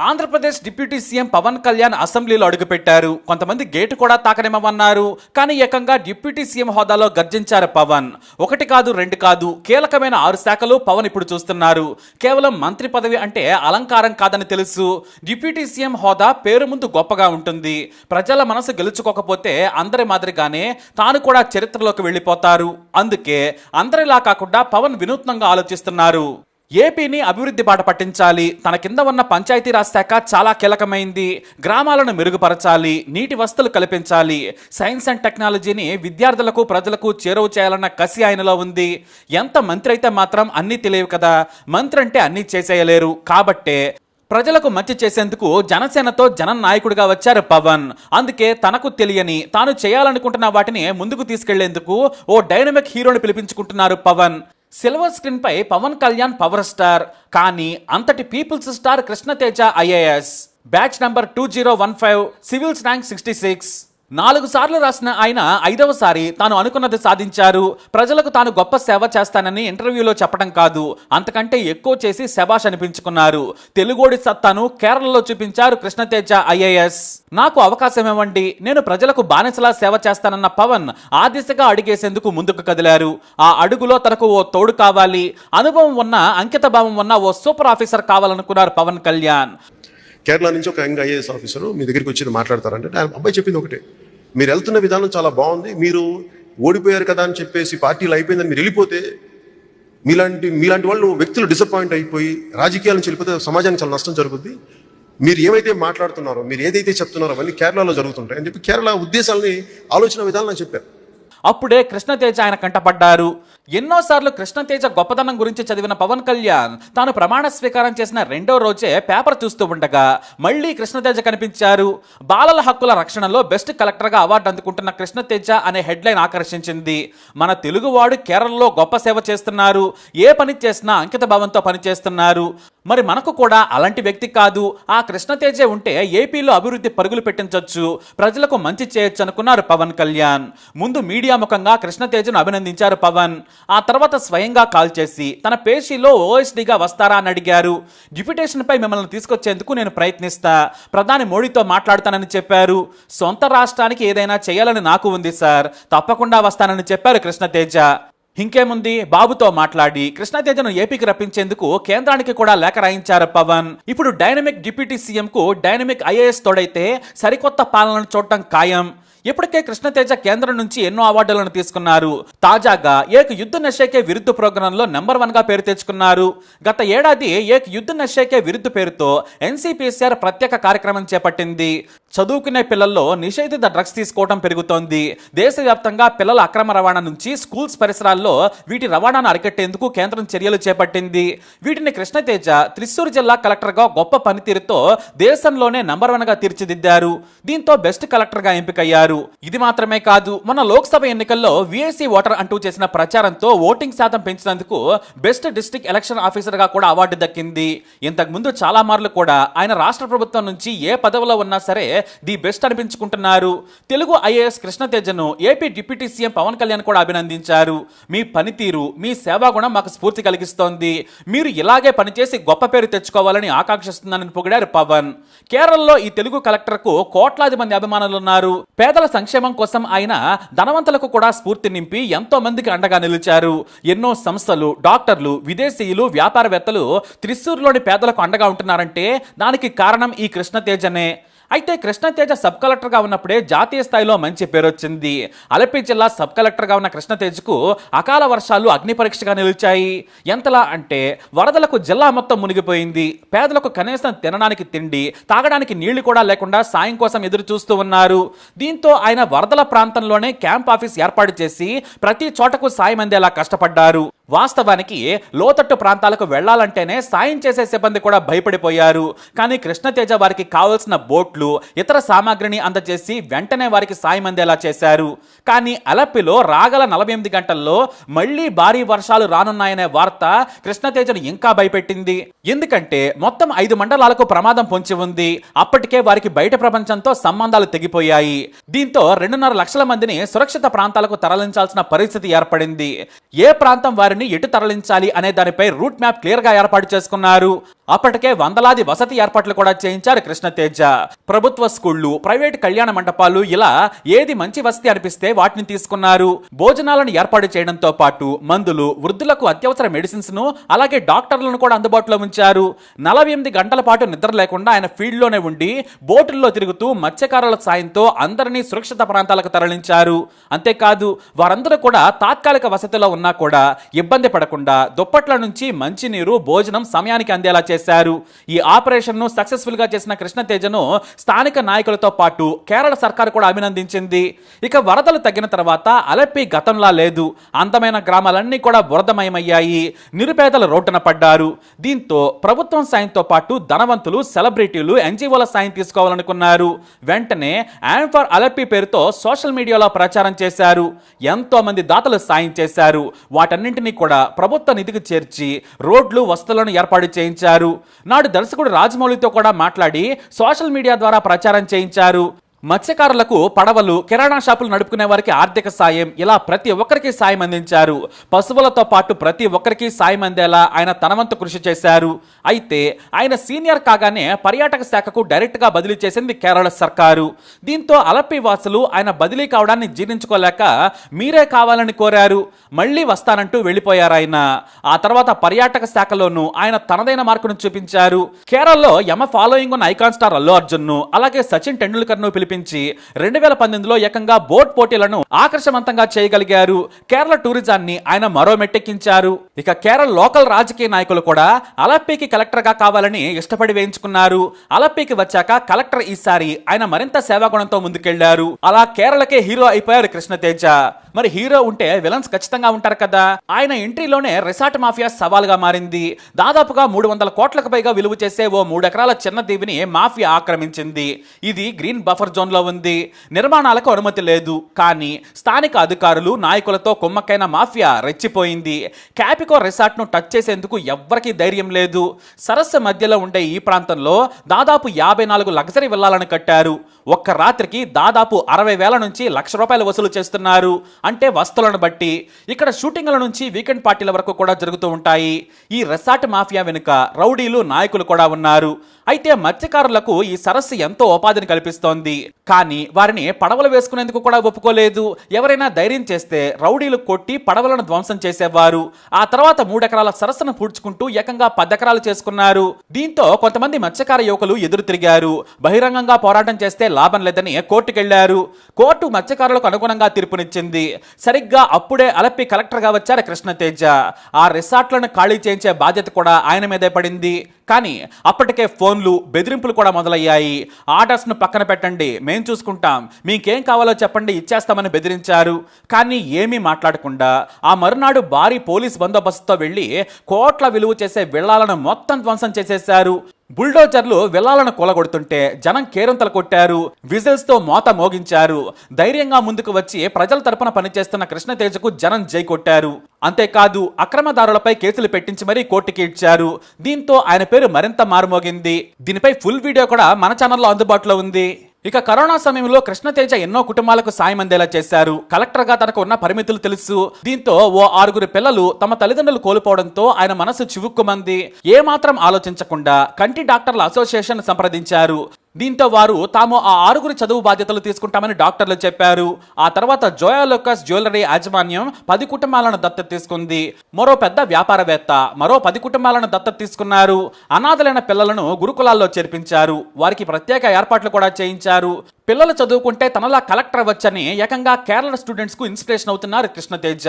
Andhra Pradesh deputy CM Pawan Kalyan అసెంబ్లీలో అడుగుపెట్టారు. కొంతమంది గేటు కూడా తాకనివ్వమన్నారు. కానీ ఏకంగా డిప్యూటీ సీఎం హోదాలో గర్జించారు పవన్. ఒకటి కాదు, రెండు కాదు, కీలకమైన 6 శాఖలు పవన్ ఇప్పుడు చూస్తున్నారు. కేవలం మంత్రి పదవి అంటే అలంకారం కాదని తెలుసు. డిప్యూటీ సీఎం హోదా పేరు ముందు గొప్పగా ఉంటుంది. ప్రజల మనసు గెలుచుకోకపోతే అందరి మాదిరిగానే తాను కూడా చరిత్రలోకి వెళ్ళిపోతారు. అందుకే అందరిలా కాకుండా పవన్ వినూత్నంగా ఆలోచిస్తున్నారు. ఏపీని అభివృద్ధి బాట పట్టించాలి. తన కింద ఉన్న పంచాయతీరాజ్ శాఖ చాలా కీలకమైంది. గ్రామాలను మెరుగుపరచాలి, నీటి వసతులు కల్పించాలి, సైన్స్ అండ్ టెక్నాలజీని విద్యార్థులకు ప్రజలకు చేరువ చేయాలన్న కసి ఆయనలో ఉంది. ఎంత మంత్రి అయితే మాత్రం అన్నీ తెలియవు కదా. మంత్రి అంటే అన్నీ చేసేయలేరు. కాబట్టే ప్రజలకు మంచి చేసేందుకు జనసేనతో నాయకుడిగా వచ్చారు పవన్. అందుకే తనకు తెలియని తాను చేయాలనుకుంటున్న వాటిని ముందుకు తీసుకెళ్లేందుకు ఓ డైనమిక్ హీరోని పిలిపించుకుంటున్నారు పవన్. సిల్వర్ స్క్రీన్ పై పవన్ కళ్యాణ్ పవర్ స్టార్, కానీ అంతటి people's star Krishnateja IAS, batch number 2015, civils rank 66. 4 సార్లు రాసిన ఆయన 5వ సారి తాను అనుకున్నది సాధించారు. ప్రజలకు తాను గొప్ప సేవ చేస్తానని ఇంటర్వ్యూలో చెప్పడం కాదు, అంతకంటే ఎక్కువ చేసి శభాష్ అనిపించుకున్నారు. తెలుగోడి సత్తాను కేరళలో చూపించారు కృష్ణతేజ ఐఏఎస్. నాకు అవకాశం ఇవ్వండి, నేను ప్రజలకు బానిసలా సేవ చేస్తానన్న పవన్ ఆ దిశగా అడిగేసేందుకు ముందుకు కదిలారు. ఆ అడుగులో తనకు ఓ తోడు కావాలి, అనుభవం ఉన్న, అంకిత భావం ఉన్న ఓ సూపర్ ఆఫీసర్ కావాలనుకున్నారు పవన్ కళ్యాణ్. కేరళ నుంచి ఒక యంగ్ ఐఏఎస్ ఆఫీసర్ మీ దగ్గరికి వచ్చి మాట్లాడతారంటే అబ్బాయి చెప్పింది ఒకటే, మీరు వెళ్తున్న విధానం చాలా బాగుంది, మీరు ఓడిపోయారు కదా అని చెప్పేసి పార్టీలు అయిపోయిందని మీరు వెళ్ళిపోతే మీలాంటి వాళ్ళు వ్యక్తులు డిసప్పాయింట్ అయిపోయి రాజకీయాల నుంచి వెళ్ళిపోతే సమాజానికి చాలా నష్టం జరుగుద్ది. మీరు ఏమైతే మాట్లాడుతున్నారో, మీరు ఏదైతే చెప్తున్నారో అవన్నీ కేరళలో జరుగుతుంటాయి అని చెప్పి కేరళ ఉద్దేశాలని, ఆలోచన విధానం నాకు చెప్పారు. అప్పుడే కృష్ణతేజ ఆయన కంటపడ్డారు. ఎన్నోసార్లు కృష్ణతేజ గొప్పతనం గురించి చదివిన పవన్ కళ్యాణ్ తాను ప్రమాణ స్వీకారం చేసిన 2వ రోజే పేపర్ చూస్తూ ఉండగా మళ్ళీ కృష్ణతేజ కనిపించారు. బాలల హక్కుల రక్షణలో బెస్ట్ కలెక్టర్గా అవార్డు అందుకుంటున్న కృష్ణతేజ అనే హెడ్లైన్ ఆకర్షించింది. మన తెలుగువాడు కేరళలో గొప్ప సేవ చేస్తున్నారు, ఏ పని చేసినా అంకిత భావంతో పనిచేస్తున్నారు. మరి మనకు కూడా అలాంటి వ్యక్తి కాదు, ఆ కృష్ణతేజే ఉంటే ఏపీలో అభివృద్ధి పరుగులు పెట్టించవచ్చు, ప్రజలకు మంచి చేయొచ్చు అనుకున్నారు పవన్ కళ్యాణ్. ముందు మీడియా ముఖంగా కృష్ణతేజను అభినందించారు పవన్. ఆ తర్వాత స్వయంగా కాల్ చేసి తన పేషీలో ఓఎస్డీగా వస్తారా అని అడిగారు. డిప్యుటేషన్ పై మిమ్మల్ని తీసుకొచ్చేందుకు నేను ప్రయత్నిస్తా, ప్రధాని మోడీతో మాట్లాడతానని చెప్పారు. సొంత రాష్ట్రానికి ఏదైనా చేయాలని నాకు ఉంది సార్, తప్పకుండా వస్తానని చెప్పారు కృష్ణతేజ. ఇంకేముంది, బాబుతో మాట్లాడి కృష్ణతేజను ఏపీకి రప్పించేందుకు కేంద్రానికి కూడా లేఖ రాయించారు పవన్. ఇప్పుడు డైనమిక్ డిప్యూటీ సీఎం కు డైనమిక్ ఐఏఎస్ తోడైతే సరికొత్త పాలనను చూడటం ఖాయం. ఇప్పటికే కృష్ణతేజ కేంద్రం నుంచి ఎన్నో అవార్డులను తీసుకున్నారు. తాజాగా ఏక్ యుద్ధ నషేకే విరుద్ధ ప్రోగ్రాంలో నెంబర్ 1 గా పేరు తెచ్చుకున్నారు. గత ఏడాది ఏక్ యుద్ధ నషేకే విరుద్ధ పేరుతో ఎన్సీపీసీఆర్ ప్రత్యేక కార్యక్రమం చేపట్టింది. చదువుకునే పిల్లల్లో నిషేధిత డ్రగ్స్ తీసుకోవడం పెరుగుతోంది. దేశవ్యాప్తంగా పిల్లల అక్రమ రవాణా నుంచి స్కూల్స్ పరిసరాల్లో వీటి రవాణాను అరికట్టేందుకు కేంద్రం చర్యలు చేపట్టింది. వీటిని కృష్ణతేజ త్రిశూర్ జిల్లా కలెక్టర్గా గొప్ప పనితీరుతో దేశంలోనే నెంబర్ 1 గా తీర్చిదిద్దారు. దీంతో బెస్ట్ కలెక్టర్గా ఎంపికయ్యారు. ఇది మాత్రమే కాదు, మొన్న లోక్సభ ఎన్నికల్లో వీఐసీ ఓటర్ అంటూ చేసిన ప్రచారంతో ఓటింగ్ శాతం పెంచినందుకు బెస్ట్ డిస్ట్రిక్ట్ ఎలక్షన్ ఆఫీసర్ గా కూడా అవార్డు దక్కింది. ఇంతకు ముందు చాలా మార్లు కూడా ఆయన రాష్ట్ర ప్రభుత్వం నుంచి ఏ పదవిలో ఉన్నా సరే ది బెస్ట్ అనిపించుకుంటున్నారు. తెలుగు ఐఏఎస్ కృష్ణతేజను AP deputy CM Pawan Kalyan కూడా అభినందించారు. మీ పనితీరు, మీ సేవాగుణం మాకు స్ఫూర్తి కలిగిస్తోంది, మీరు ఇలాగే పనిచేసి గొప్ప పేరు తెచ్చుకోవాలని ఆకాంక్షిస్తున్నానని పొగిడారు పవన్. కేరళలో ఈ తెలుగు కలెక్టర్ కు కోట్లాది మంది అభిమానులున్నారు. పేదల సంక్షేమం కోసం ఆయన ధనవంతులకు కూడా స్ఫూర్తి నింపి ఎంతో మందికి అండగా నిలిచారు. ఎన్నో సంస్థలు, డాక్టర్లు, విదేశీయులు, వ్యాపారవేత్తలు త్రిశూర్లోని పేదలకు అండగా ఉంటున్నారంటే దానికి కారణం ఈ కృష్ణతేజనే. అయితే కృష్ణతేజ సబ్ కలెక్టర్గా ఉన్నప్పుడే జాతీయ స్థాయిలో మంచి పేరు వచ్చింది. అలపి జిల్లా సబ్ కలెక్టర్గా ఉన్న కృష్ణతేజకు అకాల వర్షాలు అగ్ని పరీక్షగా నిలిచాయి. ఎంతలా అంటే వరదలకు జిల్లా మొత్తం మునిగిపోయింది. పేదలకు కనీసం తినడానికి తిండి, తాగడానికి నీళ్లు కూడా లేకుండా సాయం కోసం ఎదురు చూస్తూ ఉన్నారు. దీంతో ఆయన వరదల ప్రాంతంలోనే క్యాంప్ ఆఫీస్ ఏర్పాటు చేసి ప్రతి చోటకు సాయం అందేలా కష్టపడ్డారు. వాస్తవానికి లోతట్టు ప్రాంతాలకు వెళ్లాలంటేనే సాయం చేసే సిబ్బంది కూడా భయపడిపోయారు. కానీ కృష్ణతేజ వారికి కావలసిన బోట్లు, ఇతర సామాగ్రిని అందజేసి వెంటనే వారికి సాయం అందేలా చేశారు. కానీ అలప్పిలో రాగల 48 గంటల్లో మళ్లీ భారీ వర్షాలు రానున్నాయనే వార్త కృష్ణతేజను ఇంకా భయపెట్టింది. ఎందుకంటే మొత్తం 5 మండలాలకు ప్రమాదం పొంచి ఉంది. అప్పటికే వారికి బయట ప్రపంచంతో సంబంధాలు తెగిపోయాయి. దీంతో 2.5 లక్షల మందిని సురక్షిత ప్రాంతాలకు తరలించాల్సిన పరిస్థితి ఏర్పడింది. ఏ ప్రాంతం వారిని ఎటు తరలించాలి అనే దానిపై రూట్ మ్యాప్ క్లియర్ గా ఏర్పాటు చేసుకున్నారు. అప్పటికే వందలాది వసతి ఏర్పాట్లు కూడా చేయించారు కృష్ణతేజ. ప్రభుత్వ స్కూళ్లు, ప్రైవేట్ కళ్యాణ మండపాలు, ఇలా ఏది మంచి వసతి అనిపిస్తే వాటిని తీసుకున్నారు. భోజనాలను ఏర్పాటు చేయడంతో పాటు మందులు, వృద్ధులకు అత్యవసర మెడిసిన్స్ ను, అలాగే డాక్టర్లను కూడా అందుబాటులో ఉంచారు. 48 గంటల పాటు నిద్ర లేకుండా ఆయన ఫీల్డ్ లోనే ఉండి బోటుల్లో తిరుగుతూ మత్స్యకారుల సాయంతో అందరినీ సురక్షిత ప్రాంతాలకు తరలించారు. అంతేకాదు వారందరూ కూడా తాత్కాలిక వసతిలో ఉన్నా కూడా ఇబ్బంది పడకుండా దుప్పట్ల నుంచి మంచినీరు, భోజనం సమయానికి అందేలా చేశారు. ఈ ఆపరేషన్ ను సక్సెస్ఫుల్ గా చేసిన కృష్ణతేజను స్థానిక నాయకులతో పాటు కేరళ సర్కారు కూడా అభినందించింది. ఇక వరదలు తగ్గిన తర్వాత అలెప్పి గతంలా లేదు. అందమైన గ్రామాలన్నీ కూడా బురదమయమయ్యాయి. నిరుపేదలు రోడ్డున పడ్డారు. దీంతో ప్రభుత్వం సాయంతో పాటు ధనవంతులు, సెలబ్రిటీలు, ఎన్జీఓల సాయం తీసుకోవాలనుకున్నారు. వెంటనే యామ్ ఫర్ అలెప్పి పేరుతో సోషల్ మీడియాలో ప్రచారం చేశారు. ఎంతో మంది దాతలు సాయం చేశారు. వాటన్నింటినీ కూడా ప్రభుత్వ నిధికి చేర్చి రోడ్లు, వసతులను ఏర్పాటు చేయించారు. నాడు దర్శకుడు రాజమౌళితో కూడా మాట్లాడి సోషల్ మీడియా ద్వారా ప్రచారం చేయించారు. మత్స్యకారులకు పడవలు, కిరాణా షాపులు నడుపుకునే వారికి ఆర్థిక సాయం, ఇలా ప్రతి ఒక్కరికి సాయం అందించారు. పశువులతో పాటు ప్రతి ఒక్కరికి సాయం అందేలా ఆయన తనవంతు కృషి చేశారు. అయితే ఆయన సీనియర్ కాగానే పర్యాటక శాఖకు డైరెక్ట్ గా బదిలీ చేసింది కేరళ సర్కారు. దీంతో అలప్పి వాసులు ఆయన బదిలీ కావడాన్ని జీర్ణించుకోలేక మీరే కావాలని కోరారు. మళ్ళీ వస్తానంటూ వెళ్ళిపోయారు ఆయన. ఆ తర్వాత పర్యాటక శాఖలోనూ ఆయన తనదైన మార్కును చూపించారు. కేరళలో యమ ఫాలోయింగ్ ఉన్న ఐకాన్ స్టార్ అల్లు అర్జున్ ను, అలాగే సచిన్ టెండూల్కర్ ను పిలిపించి 2018లో ఏకంగా బోట్ పోటీలను ఆకర్షవంతంగా చేయగలిగారు. కేరళ టూరిజాన్ని ఆయన మరో మెట్టెక్కించారు. ఇక కేరళ లోకల్ రాజకీయ నాయకులు కూడా అలప్పికి కలెక్టర్ గా కావాలని ఇష్టపడి వేయించుకున్నారు. అలప్పికి వచ్చాక కలెక్టర్ ఈసారి ఆయన మరింత సేవాగుణంతో ముందుకెళ్లారు. అలా కేరళకే హీరో అయిపోయారు కృష్ణతేజ. మరి హీరో ఉంటే విలన్స్ ఖచ్చితంగా ఉంటారు కదా. ఆయన ఎంట్రీలోనే రిసార్ట్ మాఫియా సవాల్గా మారింది. దాదాపుగా 300 కోట్లకు పైగా విలువ చేసే ఓ 3 ఎకరాల చిన్న దీవిని మాఫియా ఆక్రమించింది. ఇది గ్రీన్ బఫర్ జోన్ లో ఉంది. నిర్మాణాలకు అనుమతి లేదు. కానీ స్థానిక అధికారులు, నాయకులతో కుమ్మక్కైన మాఫియా రెచ్చిపోయింది. క్యాపికో రిసార్ట్ ను టచ్ చేసేందుకు ఎవ్వరికీ ధైర్యం లేదు. సరస్సు మధ్యలో ఉండే ఈ ప్రాంతంలో దాదాపు 54 లగ్జరీ విల్లాలను కట్టారు. ఒక్క రాత్రికి దాదాపు 60,000 నుంచి ₹1,00,000 వసూలు చేస్తున్నారు. అంటే వస్తువులను బట్టి. ఇక్కడ షూటింగ్ల నుంచి వీకెండ్ పార్టీల వరకు కూడా జరుగుతూ ఉంటాయి. ఈ రిసార్ట్ మాఫియా వెనుక రౌడీలు, నాయకులు కూడా ఉన్నారు. అయితే మత్స్యకారులకు ఈ సరస్సు ఎంతో ఉపాధిని కల్పిస్తోంది. కానీ వారిని పడవలు వేసుకునేందుకు కూడా ఒప్పుకోలేదు. ఎవరైనా ధైర్యం చేస్తే రౌడీలు కొట్టి పడవలను ధ్వంసం చేసేవారు. ఆ తర్వాత 3 ఎకరాల సరస్సును పూడ్చుకుంటూ ఏకంగా 10 ఎకరాలు చేసుకున్నారు. దీంతో కొంతమంది మత్స్యకార యువకులు ఎదురు తిరిగారు. బహిరంగంగా పోరాటం చేస్తే లాభం లేదని కోర్టుకెళ్లారు. కోర్టు మత్స్యకారులకు అనుగుణంగా తీర్పునిచ్చింది. సరిగ్గా అప్పుడే అలప్పి కలెక్టర్ గా వచ్చారు కృష్ణతేజ. ఆ రిసార్ట్లను ఖాళీ చేయించే బాధ్యత కూడా ఆయన మీదే పడింది. కానీ అప్పటికే ఫోన్లు, బెదిరింపులు కూడా మొదలయ్యాయి. ఆర్డర్స్ ను పక్కన పెట్టండి, మేం చూసుకుంటాం, మీకేం కావాలో చెప్పండి, ఇచ్చేస్తామని బెదిరించారు. కానీ ఏమీ మాట్లాడకుండా ఆ మరునాడు భారీ పోలీస్ బందోబస్తుతో వెళ్లి కోట్ల విలువ చేసే విల్లాలను మొత్తం ధ్వంసం చేసేశారు. బుల్డోజర్లు విల్లాలను కూలగొడుతుంటే జనం కేరింతలు కొట్టారు. విజిల్స్ తో మోత మోగించారు. ధైర్యంగా ముందుకు వచ్చి ప్రజల తరపున పనిచేస్తున్న కృష్ణతేజకు జనం జై కొట్టారు. అంతేకాదు అక్రమదారులపై కేసులు పెట్టించి మరీ కోర్టుకి ఇచ్చారు. దీంతో ఆయన పేరు మరింత మారుమోగింది. దీనిపై ఫుల్ వీడియో కూడా మన ఛానల్లో అందుబాటులో ఉంది. ఇక కరోనా సమయంలో కృష్ణతేజ ఎన్నో కుటుంబాలకు సాయం అందేలా చేశారు. కలెక్టర్ గా తనకు ఉన్న పరిమితులు తెలుసు. దీంతో ఓ 6 పిల్లలు తమ తల్లిదండ్రులు కోల్పోవడంతో ఆయన మనసు చివుక్కుమంది. ఏమాత్రం ఆలోచించకుండా కంటి డాక్టర్ల అసోసియేషన్ సంప్రదించారు. దీంతో వారు తాము ఆ 6 చదువు బాధ్యతలు తీసుకుంటామని డాక్టర్లు చెప్పారు. ఆ తర్వాత జోయా లూకాస్ జ్యువెలరీ యాజమాన్యం 10 కుటుంబాలను దత్తత తీసుకుంది. మరో పెద్ద వ్యాపారవేత్త మరో 10 కుటుంబాలను దత్తత తీసుకున్నారు. అనాథలైన పిల్లలను గురుకులాల్లో చేర్పించారు. వారికి ప్రత్యేక ఏర్పాట్లు కూడా చేయించారు. పిల్లలు చదువుకుంటే తనలా కలెక్టర్ వచ్చని ఏకంగా కేరళ స్టూడెంట్స్ కు ఇన్స్పిరేషన్ అవుతున్నారు కృష్ణతేజ.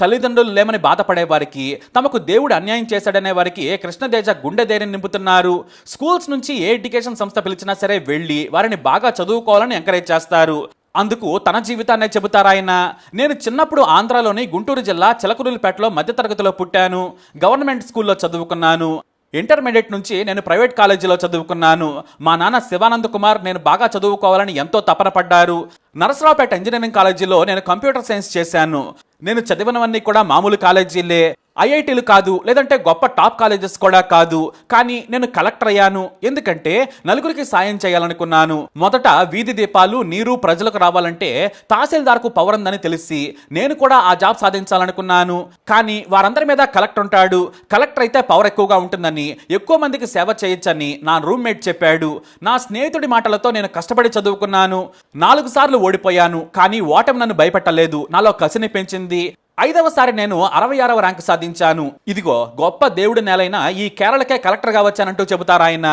తల్లిదండ్రులు లేమని బాధపడే వారికి, తమకు దేవుడు అన్యాయం చేశాడనే వారికి కృష్ణతేజ గుండె ధైర్యం నింపుతున్నారు. స్కూల్స్ నుంచి ఏ ఎడ్యుకేషన్ సంస్థ పిలిచినా సరే వెళ్ళి వారిని బాగా చదువుకోవాలని ఎంకరేజ్ చేస్తారు. అందుకు తన జీవితాన్నే చెబుతారాయన. నేను చిన్నప్పుడు ఆంధ్రాలోని గుంటూరు జిల్లా చిలకలూరిపేటలో మధ్యతరగతిలో పుట్టాను. గవర్నమెంట్ స్కూల్లో చదువుకున్నాను. ఇంటర్మీడియట్ నుంచి నేను ప్రైవేట్ కాలేజీలో చదువుకున్నాను. మా నాన్న శివానంద్ కుమార్ నేను బాగా చదువుకోవాలని ఎంతో తపన పడ్డారు. నరసరావుపేట ఇంజనీరింగ్ కాలేజీలో నేను కంప్యూటర్ సైన్స్ చేశాను. నేను చదివినవన్నీ కూడా మామూలు కాలేజీలే, ఐఐటీలు కాదు, లేదంటే గొప్ప టాప్ కాలేజెస్ కూడా కాదు. కానీ నేను కలెక్టర్ అయ్యాను ఎందుకంటే నలుగురికి సాయం చేయాలనుకున్నాను. మొదట వీధి దీపాలు, నీరు ప్రజలకు రావాలంటే తహసీల్దార్కు పవర్ ఉందని తెలిసి నేను కూడా ఆ జాబ్ సాధించాలనుకున్నాను. కానీ వారందరి మీద కలెక్టర్ ఉంటాడు, కలెక్టర్ అయితే పవర్ ఎక్కువగా ఉంటుందని, ఎక్కువ మందికి సేవ చేయొచ్చని నా రూమ్మేట్ చెప్పాడు. నా స్నేహితుడి మాటలతో నేను కష్టపడి చదువుకున్నాను. 4 సార్లు ఓడిపోయాను, కానీ ఓటమి నన్ను భయపెట్టలేదు, నాలో కసిని పెంచింది. 5వసారి నేను 66వ ర్యాంకు సాధించాను. ఇదిగో గొప్ప దేవుడి నేలైన ఈ కేరళకే కలెక్టర్గా వచ్చానంటూ చెబుతారు ఆయన.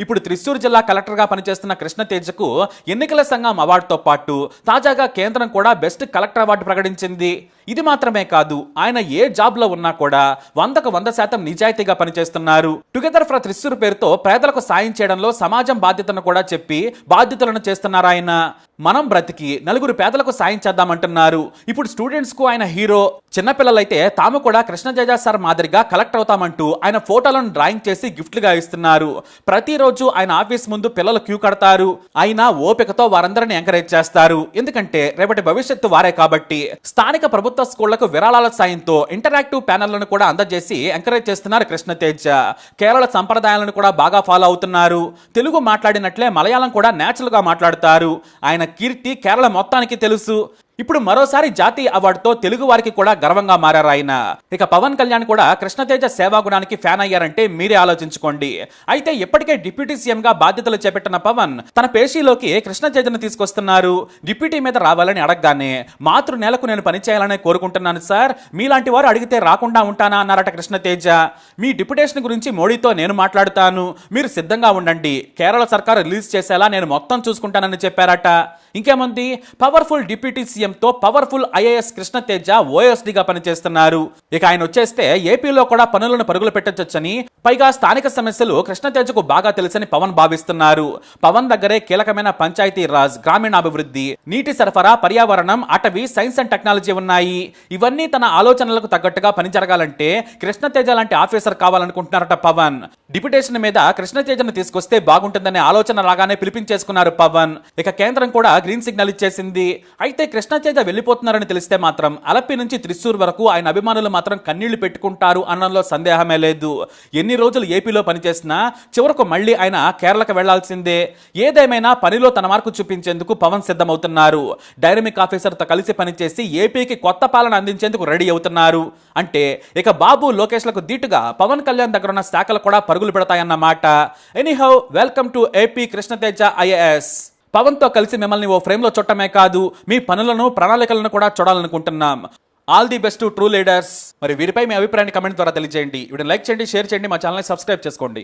ఇప్పుడు త్రిశూర్ జిల్లా కలెక్టర్గా పనిచేస్తున్న కృష్ణతేజకు ఎన్నికల సంఘం అవార్డుతో పాటు తాజాగా కేంద్రం కూడా బెస్ట్ కలెక్టర్ అవార్డు ప్రకటించింది. ఇది మాత్రమే కాదు, ఆయన ఏ జాబ్ లో ఉన్నా కూడా 100కు 100% నిజాయితీగా పనిచేస్తున్నారు. టుగెదర్ ఫర్ త్రిశూర్ పేరుతో పేదలకు సాయం చేయడంలో సమాజం బాధ్యతను కూడా చెప్పి బాధ్యతలను చేస్తున్నారు ఆయన. మనం బ్రతికి నలుగురు పేదలకు సాయం చేద్దామంటున్నారు. ఇప్పుడు స్టూడెంట్స్ కు ఆయన హీరో. చిన్నపిల్లలైతే తాము కూడా కృష్ణతేజ సార్ మాదిరిగా కలెక్టర్ అవుతామంటూ ఆయన ఫోటోలను డ్రాయింగ్ చేసి గిఫ్ట్లుగా ఇస్తున్నారు. ప్రతిరోజు ఆయన ఆఫీస్ ముందు పిల్లలు క్యూ కడతారు. ఆయన ఓపికతో వారందరిని ఎంకరేజ్ చేస్తారు. ఎందుకంటే రేపటి భవిష్యత్తు వారే కాబట్టి. స్థానిక ప్రభుత్వ స్కూళ్లకు విరాళాల సాయంతో ఇంటరాక్టివ్ ప్యానెళ్లను కూడా అందజేసి ఎంకరేజ్ చేస్తున్నారు కృష్ణతేజ. కేరళ సంప్రదాయాలను కూడా బాగా ఫాలో అవుతున్నారు. తెలుగు మాట్లాడినట్లే మలయాళం కూడా నేచురల్ గా మాట్లాడతారు. ఆయన కీర్తి కేరళ మొత్తానికి తెలుసు. ఇప్పుడు మరోసారి జాతీయ అవార్డుతో తెలుగు వారికి కూడా గర్వంగా మారారు ఆయన. ఇక పవన్ కళ్యాణ్ కూడా కృష్ణతేజ సేవాగుణానికి ఫ్యాన్ అయ్యారంటే మీరే ఆలోచించుకోండి. అయితే ఇప్పటికే డిప్యూటీ సీఎం గా బాధ్యతలు చేపట్టిన పవన్ తన పేషీలోకి కృష్ణతేజను తీసుకొస్తున్నారు. డిప్యూటీ మీద రావాలని అడగగానే మాతృ నేలకు నేను పనిచేయాలని కోరుకుంటున్నాను సార్, మీలాంటి వారు అడిగితే రాకుండా ఉంటానా అన్నారట కృష్ణతేజ. మీ డిప్యుటేషన్ గురించి మోడీతో నేను మాట్లాడుతాను, మీరు సిద్ధంగా ఉండండి, కేరళ సర్కార్ రిలీజ్ చేసేలా నేను మొత్తం చూసుకుంటానని చెప్పారట. ఇంకేముంది, పవర్ఫుల్ డిప్యూటీ సీఎంతో పవర్ఫుల్ ఐఏఎస్ కృష్ణతేజ ఓఎస్డీగా పనిచేస్తున్నారు. ఇక ఆయన వచ్చేస్తే ఏపీలో కూడా పనులను పరుగులు పెట్టొచ్చని, పైగా స్థానిక సమస్యలు కృష్ణతేజకు బాగా తెలుసని పవన్ భావిస్తున్నారు. పవన్ దగ్గరే కీలకమైన పంచాయతీ రాజ్, గ్రామీణాభివృద్ధి, నీటి సరఫరా, పర్యావరణం, అటవీ, సైన్స్ అండ్ టెక్నాలజీ ఉన్నాయి. ఇవన్నీ తన ఆలోచనలకు తగ్గట్టుగా పని జరగాలంటే కృష్ణతేజ లాంటి ఆఫీసర్ కావాలనుకుంటున్నారట పవన్. డిప్యుటేషన్ మీద కృష్ణతేజను తీసుకొస్తే బాగుంటుందనే ఆలోచన లాగానే పిలిపించేసుకున్నారు పవన్. ఇక కేంద్రం కూడా గ్రీన్ సిగ్నల్ ఇచ్చేసింది. అయితే కృష్ణతేజ వెళ్ళిపోతున్నారని తెలిస్తే మాత్రం అలప్పి నుంచి త్రిశూర్ వరకు ఆయన అభిమానులు మాత్రం కన్నీళ్లు పెట్టుకుంటారు అనడంలో సందేహమే లేదు. ఎన్ని రోజులు ఏపీలో పనిచేసినా చివరకు మళ్ళీ ఆయన కేరళకు వెళ్లాల్సిందే. ఏదేమైనా పనిలో తన మార్కు చూపించేందుకు పవన్ సిద్ధమవుతున్నారు. డైనమిక్ ఆఫీసర్తో కలిసి పనిచేసి ఏపీకి కొత్త పాలన అందించేందుకు రెడీ అవుతున్నారు. అంటే ఇక బాబు లోకేష్లకు దీటుగా పవన్ కళ్యాణ్ దగ్గర ఉన్న శాఖలు కూడా పరుగులు పెడతాయన్నమాట. Anyhow, welcome to AP Krishna Teja IAS. పవన్తో కలిసి మిమ్మల్ని ఓ ఫ్రేమ్లో చూడటమే కాదు, మీ పనులను, ప్రణాళికలను కూడా చూడాలనుకుంటున్నాం. All the best to true leaders. మరి వీరిపై మీ అభిప్రాయాన్ని కమెంట్ ద్వారా తెలియజేయండి. వీడియోని లైక్ చేయండి, షేర్ చేయండి, మా ఛానల్ని సబ్స్క్రైబ్ చేసుకోండి.